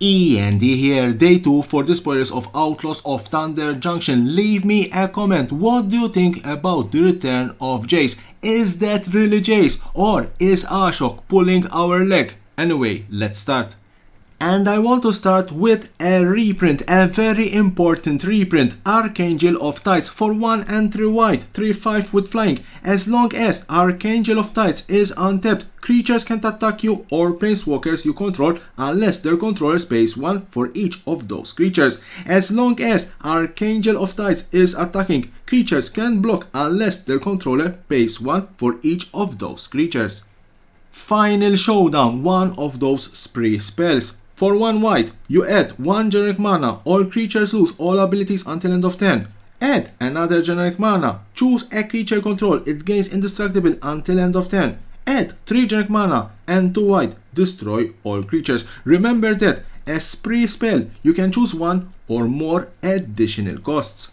E.N.D here, day 2 for the spoilers of Outlaws of Thunder Junction. Leave me a comment. What do you think about the return of Jace? Is that really Jace, or is Ashok pulling our leg? Anyway, let's start. And I want to start with a reprint, a very important reprint, Archangel of Tides for 1 and 3 white, 3/5 with flying. As long as Archangel of Tides is untapped, creatures can't attack you or planeswalkers you control unless their controllers pays 1 for each of those creatures. As long as Archangel of Tides is attacking, creatures can block unless their controller pays 1 for each of those creatures. Final Showdown, one of those spree spells. For 1 white, you add 1 generic mana, all creatures lose all abilities until end of turn. Add another generic mana, choose a creature control, it gains indestructible until end of turn. Add 3 generic mana and 2 white, destroy all creatures. Remember that a spree spell, you can choose 1 or more additional costs.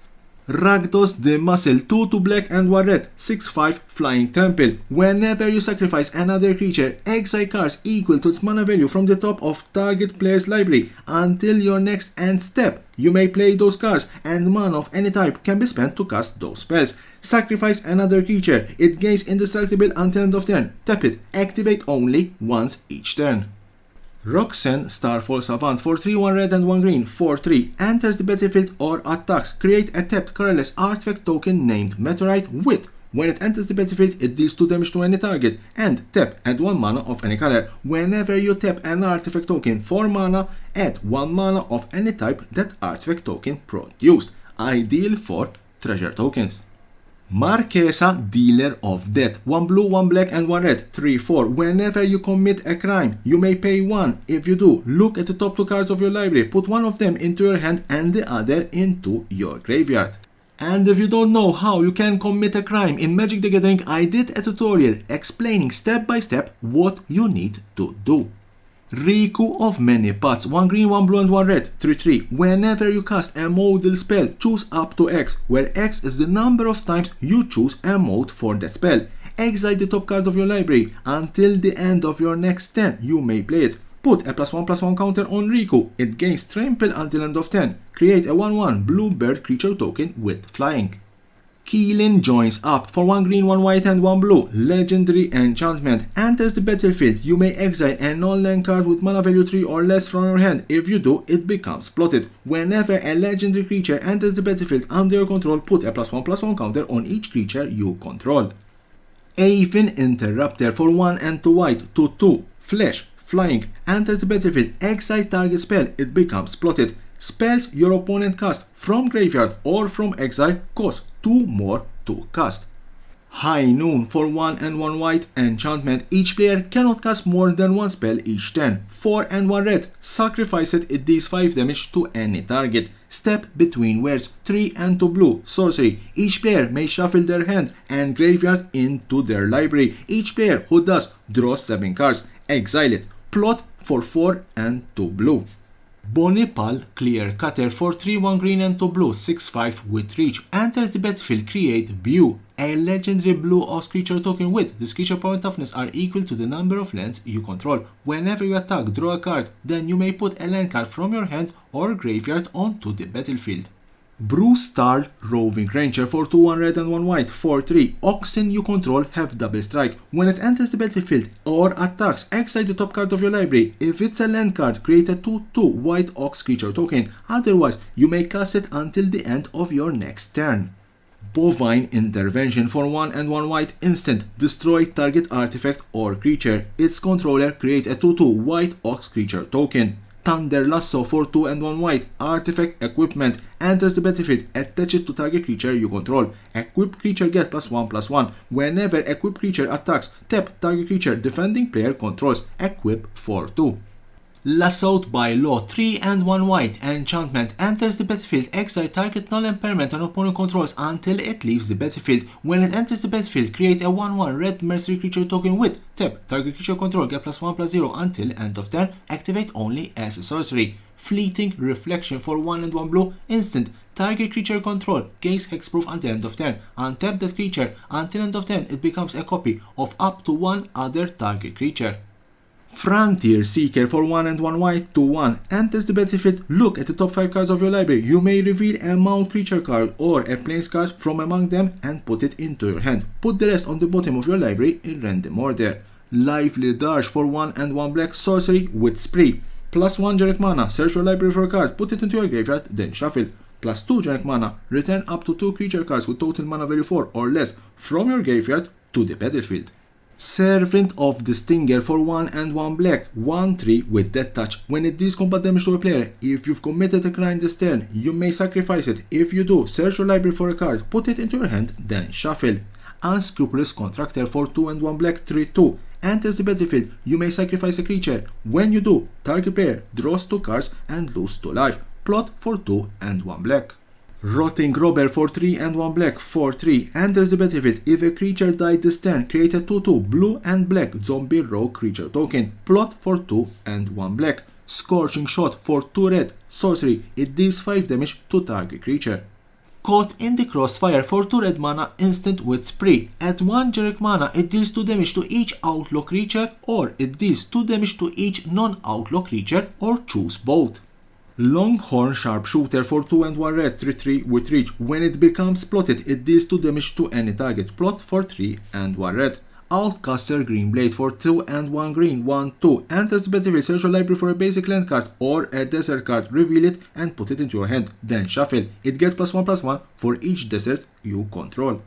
Rakdos the Muscle, 2 black and 1 red, 6/5 flying trample. Whenever you sacrifice another creature, exile cards equal to its mana value from the top of target player's library until your next end step. You may play those cards and mana of any type can be spent to cast those spells. Sacrifice another creature, it gains indestructible until end of turn. Tap it, activate only once each turn. Roxanne Starfall Savant for 3/1 red and 1 green, 4/3, enters the battlefield or attacks. Create a tapped colorless artifact token named Meteorite with. When it enters the battlefield, it deals 2 damage to any target, and tap, add 1 mana of any color. Whenever you tap an artifact token for mana, add 1 mana of any type that artifact token produced. Ideal for treasure tokens. Marquesa, Dealer of Death, 1 blue, 1 black and 1 red, 3/4. Whenever you commit a crime, you may pay 1. If you do, look at the top 2 cards of your library, put 1 of them into your hand and the other into your graveyard. And if you don't know how you can commit a crime in Magic the Gathering, I did a tutorial explaining step by step what you need to do. Riku of Many Paths, 1 green, 1 blue and 1 red, 3/3. Whenever you cast a modal spell, choose up to X, where X is the number of times you choose a mode for that spell. Exile the top card of your library. Until the end of your next turn, you may play it. Put a +1/+1 counter on Riku. It gains trample until end of turn. Create a 1/1 blue bird creature token with flying. Keelan Joins Up for 1 green, 1 white and 1 blue, legendary enchantment. Enters the battlefield, you may exile a non-land card with mana value 3 or less from your hand. If you do, it becomes plotted. Whenever a legendary creature enters the battlefield under your control, put a +1/+1 counter on each creature you control. Aven Interrupter for 1 and 2 white, 2/2, flash, flying. Enters the battlefield, exile target spell, it becomes plotted. Spells your opponent cast from graveyard or from exile cost 2 more to cast. High Noon for 1 and 1 white enchantment. Each player cannot cast more than 1 spell each turn. 4 and 1 red. Sacrifice it, it deals 5 damage to any target. Step Between Words, 3 and 2 blue, sorcery. Each player may shuffle their hand and graveyard into their library. Each player who does draws 7 cards. Exile it. Plot for 4 and 2 blue. Bonipal Clear Cutter for 3, 1 green and 2 blue, 6/5 with reach. Enters the battlefield, create View, a legendary blue Ox creature token with. This creature power and toughness are equal to the number of lands you control. Whenever you attack, draw a card, then you may put a land card from your hand or graveyard onto the battlefield. Bruce Starl Roving Ranger for 2, 1 red and 1 white, 4/3. Oxen you control have double strike. When it enters the battlefield or attacks, exile the top card of your library. If it's a land card, create a 2/2 white Ox creature token. Otherwise, you may cast it until the end of your next turn. Bovine Intervention for 1 and 1 white instant. Destroy target artifact or creature. Its controller create a 2/2 white Ox creature token. Thunder Lasso for 2 and 1 white, artifact equipment. Enters the battlefield, attach it to target creature you control. Equipped creature get +1/+1. Whenever equipped creature attacks, tap target creature defending player controls. Equip for 2. Lassoed by Law, 3 and 1 white, enchantment. Enters the battlefield, exile target null and permanent and opponent controls until it leaves the battlefield. When it enters the battlefield, create a 1/1 red mercenary creature token with. Tap target creature control, get +1/+0 until end of turn. Activate only as a sorcery. Fleeting Reflection for 1 and 1 blue, instant. Target creature control gains hexproof until end of turn. Untap that creature until end of turn. It becomes a copy of up to 1 other target creature. Frontier Seeker for 1 and 1 white, 2/1. Enters the battlefield, look at the top 5 cards of your library. You may reveal a mount creature card or a plains card from among them and put it into your hand. Put the rest on the bottom of your library in random order. Lively Darsh for 1 and 1 black, sorcery with spree. +1 generic mana, search your library for a card, put it into your graveyard, then shuffle. +2 generic mana, return up to 2 creature cards with total mana value 4 or less from your graveyard to the battlefield. Servant of the Stinger for 1 and 1 black, 1/3 with Death Touch. When it deals combat damage to a player, if you've committed a crime this turn, you may sacrifice it. If you do, search your library for a card, put it into your hand, then shuffle. Unscrupulous Contractor for 2 and 1 black, 3/2. Enters the battlefield, you may sacrifice a creature. When you do, target player draws 2 cards and loses 2 life. Plot for 2 and 1 black. Rotting Robber for 3 and 1 black, 4/3. Enters the battlefield, if a creature died this turn, create a 2/2 blue and black zombie rogue creature token. Plot for 2 and 1 black. Scorching Shot for 2 red, sorcery, it deals 5 damage to target creature. Caught in the Crossfire for 2 red mana, instant with spree. At 1 generic mana, it deals 2 damage to each outlaw creature, or it deals 2 damage to each non-outlaw creature, or choose both. Longhorn Sharpshooter for 2 and 1 red, 3/3 with reach. When it becomes plotted, it deals 2 damage to any target. Plot for 3 and 1 red. Outcaster Greenblade for 2 and 1 green, 1/2. Enters the battlefield, search your library for a basic land card or a desert card, reveal it and put it into your hand, then shuffle. It gets +1/+1 for each desert you control.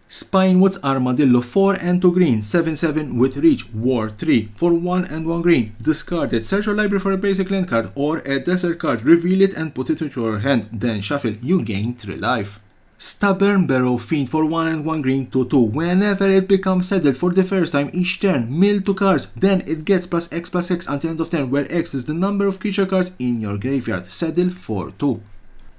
Spinewood's Armadillo 4 and 2 green, 7/7 with reach, war 3 for 1 and 1 green. Discard it, search your library for a basic land card or a desert card, reveal it and put it into your hand, then shuffle. You gain 3 life. Stubborn Barrow Fiend for 1 and 1 green, 2/2. Whenever it becomes saddled for the first time each turn, mill 2 cards, then it gets +X/X until end of turn, where X is the number of creature cards in your graveyard. Saddle for 2.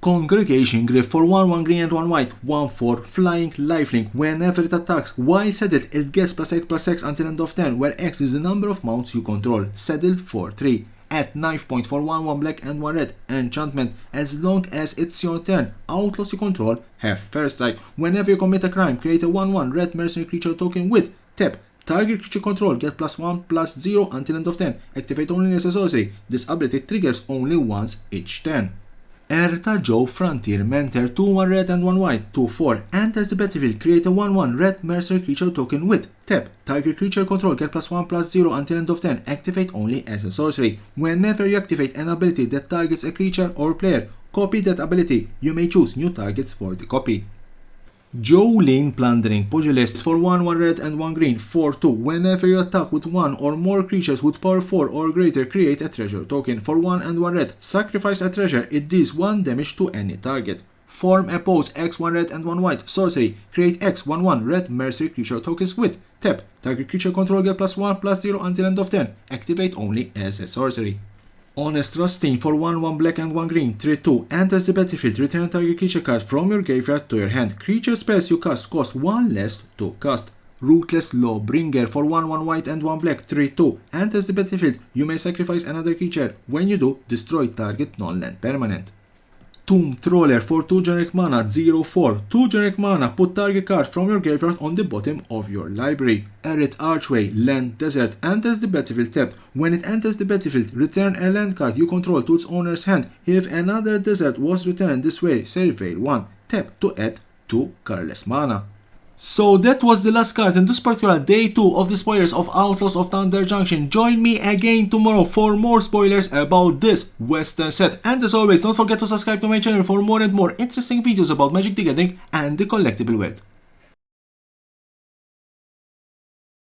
Congregation Griff for 1, 1 green and 1 white, 1/4, flying lifelink. Whenever it attacks, while saddled, it gets +X/X until end of turn, where X is the number of mounts you control. Saddle for 3. At knife point for 1, 1 black and 1 red, enchantment. As long as it's your turn, outlaws you control have first strike. Whenever you commit a crime, create a 1/1 red mercenary creature token with tap. Target creature control get +1/+0 until end of turn. Activate only as a sorcery. This ability triggers only once each turn. Erta Joe Frontier Mentor 2/1 red and 1 white, 2/4. Enters the battlefield, create a 1/1 red mercenary creature token with tap. Target creature control get +1/+0 until end of turn. Activate only as a sorcery. Whenever you activate an ability that targets a creature or player, copy that ability. You may choose new targets for the copy. Jolene Plundering Pugilist for 1, 1 red and 1 green, 4/2. Whenever you attack with 1 or more creatures with power 4 or greater, create a treasure token. For 1 and 1 red, sacrifice a treasure, it deals 1 damage to any target. Form a pose, X 1 red and 1 white, sorcery, create X 1/1 red mercenary creature tokens with tap. Target creature control get +1/+0 until end of turn. Activate only as a sorcery. Honest Rustin for 1, 1 black and 1 green, 3/2. Enters the battlefield, return a target creature card from your graveyard to your hand. Creature spells you cast cost 1 less to cast. Ruthless Lawbringer for 1, 1 white and 1 black, 3/2. Enters the battlefield, you may sacrifice another creature. When you do, destroy target non-land permanent. Tomb Troller for 2 generic mana, 0/4. 2 generic mana, put target card from your graveyard on the bottom of your library. Arid Archway, land desert, enters the battlefield tapped. When it enters the battlefield, return a land card you control to its owner's hand. If another desert was returned this way, survey 1. Tap to add 2 colorless mana. So that was the last card in this particular day 2 of the spoilers of Outlaws of Thunder Junction. Join me again tomorrow for more spoilers about this Western set. And as always, don't forget to subscribe to my channel for more and more interesting videos about Magic the Gathering and the collectible world.